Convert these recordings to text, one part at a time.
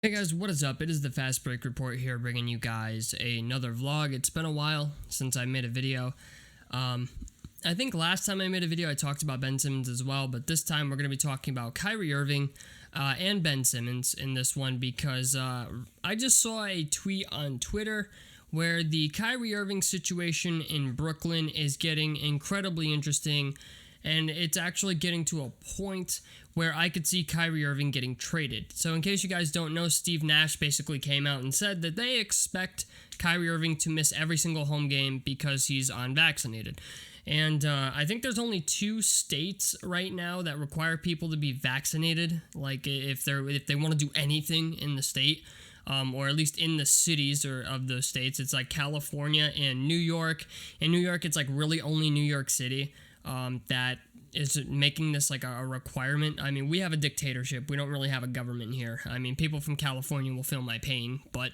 Hey guys, what is up? It is the Fast Break Report here, bringing you guys another vlog. It's been a while since I made a video. I think last time I made a video I talked about Ben Simmons as well, but this time we're going to be talking about Kyrie Irving and Ben Simmons in this one because I just saw a tweet on Twitter where the Kyrie Irving situation in Brooklyn is getting incredibly interesting, and it's actually getting to a point where I could see Kyrie Irving getting traded. So in case you guys don't know, Steve Nash basically came out and said that they expect Kyrie Irving to miss every single home game because he's unvaccinated. And I think there's only 2 states right now that require people to be vaccinated, like if they want to do anything in the state. Or at least in the cities or of those states. It's like California and New York. In New York, it's like really only New York City that is making this like a requirement. I mean, we have a dictatorship. We don't really have a government here. I mean, people from California will feel my pain, but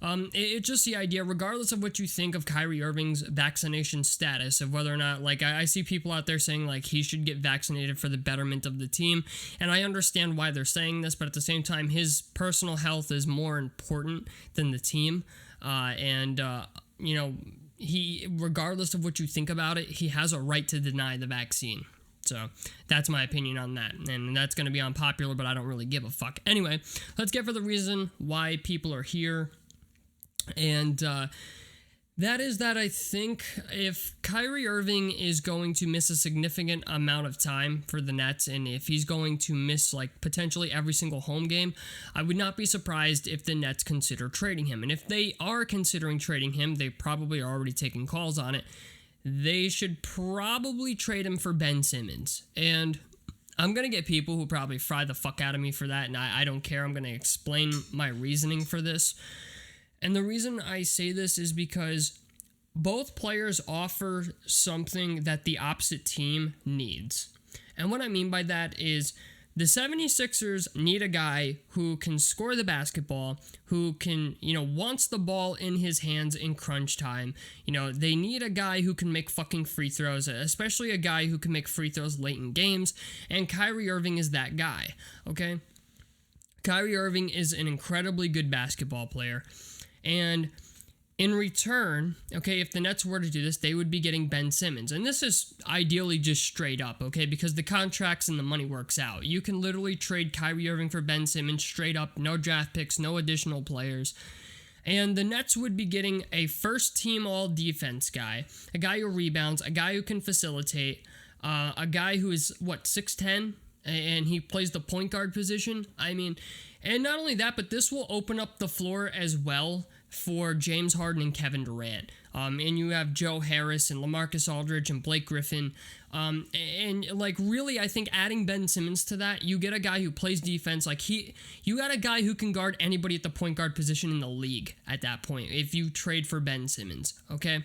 it's just the idea, regardless of what you think of Kyrie Irving's vaccination status, of whether or not, like, I see people out there saying, like, he should get vaccinated for the betterment of the team, and I understand why they're saying this, but at the same time, his personal health is more important than the team, you know, he, regardless of what you think about it, he has a right to deny the vaccine. So that's my opinion on that. And that's going to be unpopular, but I don't really give a fuck. Anyway, let's get for the reason why people are here. And that is that I think if Kyrie Irving is going to miss a significant amount of time for the Nets, and if he's going to miss like potentially every single home game, I would not be surprised if the Nets consider trading him. And if they are considering trading him, they probably are already taking calls on it. They should probably trade him for Ben Simmons. And I'm going to get people who probably fry the fuck out of me for that, and I don't care. I'm going to explain my reasoning for this. And the reason I say this is because both players offer something that the opposite team needs. And what I mean by that is the 76ers need a guy who can score the basketball, who can, wants the ball in his hands in crunch time. They need a guy who can make fucking free throws, especially a guy who can make free throws late in games. And Kyrie Irving is that guy, okay? Kyrie Irving is an incredibly good basketball player. And in return, okay, if the Nets were to do this, they would be getting Ben Simmons. And this is ideally just straight up, okay, because the contracts and the money works out. You can literally trade Kyrie Irving for Ben Simmons straight up, no draft picks, no additional players. And the Nets would be getting a first-team all-defense guy, a guy who rebounds, a guy who can facilitate, a guy who is, 6'10", and he plays the point guard position. I mean, and not only that, but this will open up the floor as well for James Harden and Kevin Durant. And you have Joe Harris and LaMarcus Aldridge and Blake Griffin. And like really, I think adding Ben Simmons to that, you get a guy who plays defense. You got a guy who can guard anybody at the point guard position in the league at that point if you trade for Ben Simmons, okay?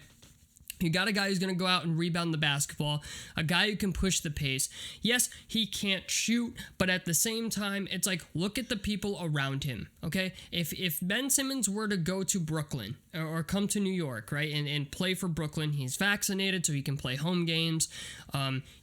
You got a guy who's going to go out and rebound the basketball, a guy who can push the pace. Yes, he can't shoot, but at the same time, it's like, look at the people around him, okay? If Ben Simmons were to go to Brooklyn or come to New York, right, and play for Brooklyn, he's vaccinated so he can play home games.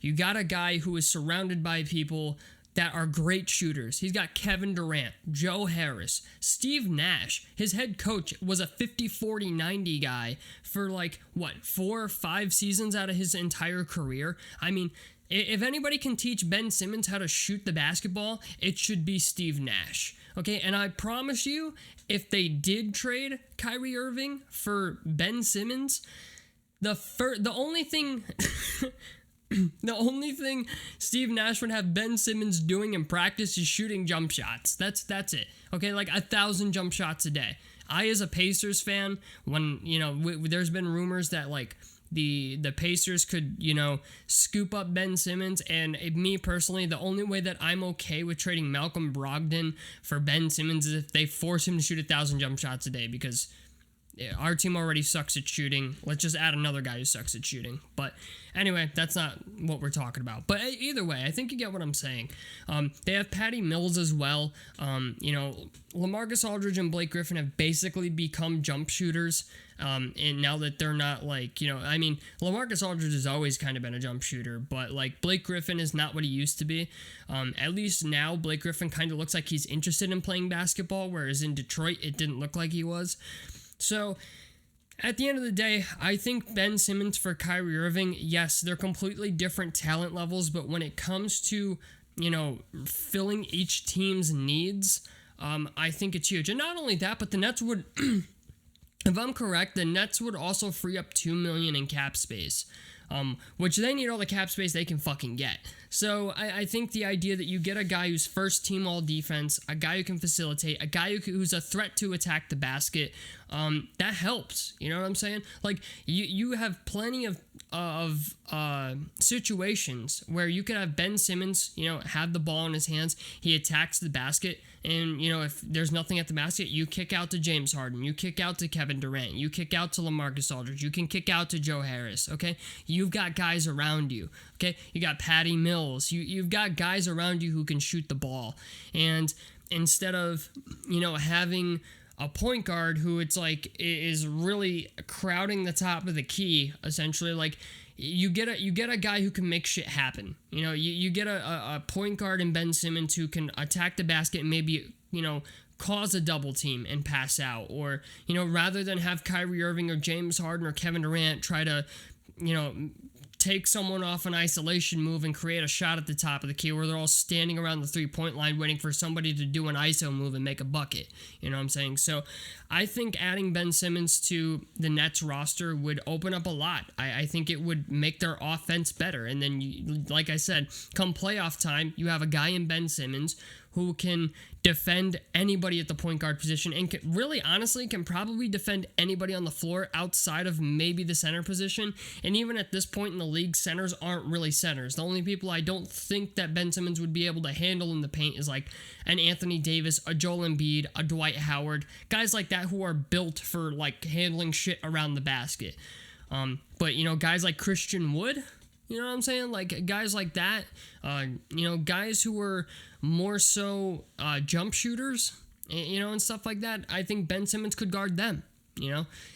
You got a guy who is surrounded by people that are great shooters. He's got Kevin Durant, Joe Harris, Steve Nash. His head coach was a 50-40-90 guy for 4 or 5 seasons out of his entire career. I mean, if anybody can teach Ben Simmons how to shoot the basketball, it should be Steve Nash. Okay, and I promise you, if they did trade Kyrie Irving for Ben Simmons, the only thing the only thing Steve Nash would have Ben Simmons doing in practice is shooting jump shots. That's it. Okay, 1,000 jump shots a day. I, as a Pacers fan, when, there's been rumors that, the Pacers could, scoop up Ben Simmons, and me personally, the only way that I'm okay with trading Malcolm Brogdon for Ben Simmons is if they force him to shoot 1,000 jump shots a day, because our team already sucks at shooting. Let's just add another guy who sucks at shooting. But anyway, that's not what we're talking about. But either way, I think you get what I'm saying. They have Patty Mills as well. LaMarcus Aldridge and Blake Griffin have basically become jump shooters. And now that they're not LaMarcus Aldridge has always kind of been a jump shooter, but Blake Griffin is not what he used to be. At least now Blake Griffin kind of looks like he's interested in playing basketball, whereas in Detroit it didn't look like he was. So at the end of the day, I think Ben Simmons for Kyrie Irving, yes, they're completely different talent levels, but when it comes to, filling each team's needs, I think it's huge. And not only that, but the Nets would, if I'm correct, the Nets would also free up $2 million in cap space, which they need all the cap space they can fucking get. So I think the idea that you get a guy who's first team all defense, a guy who can facilitate, a guy who's a threat to attack the basket, that helps. You know what I'm saying? You have plenty of situations where you could have Ben Simmons, have the ball in his hands, he attacks the basket, and if there's nothing at the basket, you kick out to James Harden, you kick out to Kevin Durant, you kick out to LaMarcus Aldridge, you can kick out to Joe Harris. Okay, you've got guys around you. Okay, you got Patty Mills, you've got guys around you who can shoot the ball, and instead of having a point guard who is really crowding the top of the key, essentially, you get a guy who can make shit happen. You get a point guard in Ben Simmons who can attack the basket and maybe, cause a double team and pass out. Or, rather than have Kyrie Irving or James Harden or Kevin Durant try to, take someone off an isolation move and create a shot at the top of the key where they're all standing around the three-point line waiting for somebody to do an ISO move and make a bucket. You know what I'm saying? So I think adding Ben Simmons to the Nets roster would open up a lot. I think it would make their offense better. And then, like I said, come playoff time, you have a guy in Ben Simmons who can defend anybody at the point guard position and can probably defend anybody on the floor outside of maybe the center position. And even at this point in the league, centers aren't really centers. The only people I don't think that Ben Simmons would be able to handle in the paint is an Anthony Davis, a Joel Embiid, a Dwight Howard, guys like that who are built for handling shit around the basket. But guys like Christian Wood, you know what I'm saying? Guys like that, guys who were more so jump shooters, and stuff like that. I think Ben Simmons could guard them.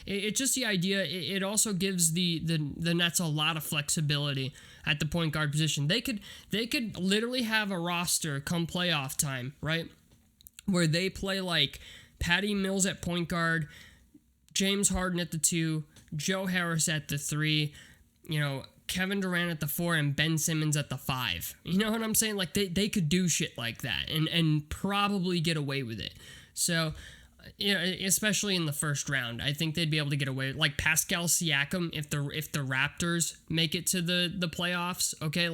It's just the idea. It also gives the Nets a lot of flexibility at the point guard position. They could literally have a roster come playoff time, right, where they play Patty Mills at point guard, James Harden at the 2, Joe Harris at the 3, Kevin Durant at the 4, and Ben Simmons at the 5. You know what I'm saying? They could do shit like that and probably get away with it. So, especially in the first round, I think they'd be able to get away. Pascal Siakam, if the Raptors make it to the playoffs, okay,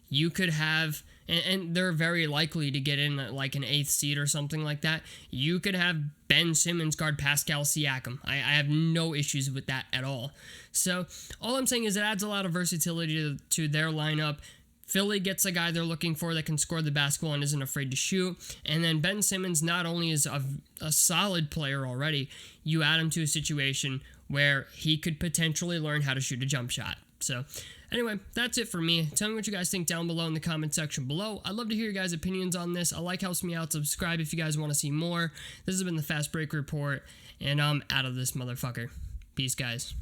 you could have, and they're very likely to get in an 8th seed or something like that. You could have Ben Simmons guard Pascal Siakam. I have no issues with that at all. So all I'm saying is it adds a lot of versatility to their lineup. Philly gets a guy they're looking for that can score the basketball and isn't afraid to shoot. And then Ben Simmons not only is a solid player already, you add him to a situation where he could potentially learn how to shoot a jump shot. So anyway, that's it for me. Tell me what you guys think down below in the comment section below. I'd love to hear your guys' opinions on this. A like helps me out. Subscribe if you guys want to see more. This has been the Fast Break Report, and I'm out of this motherfucker. Peace, guys.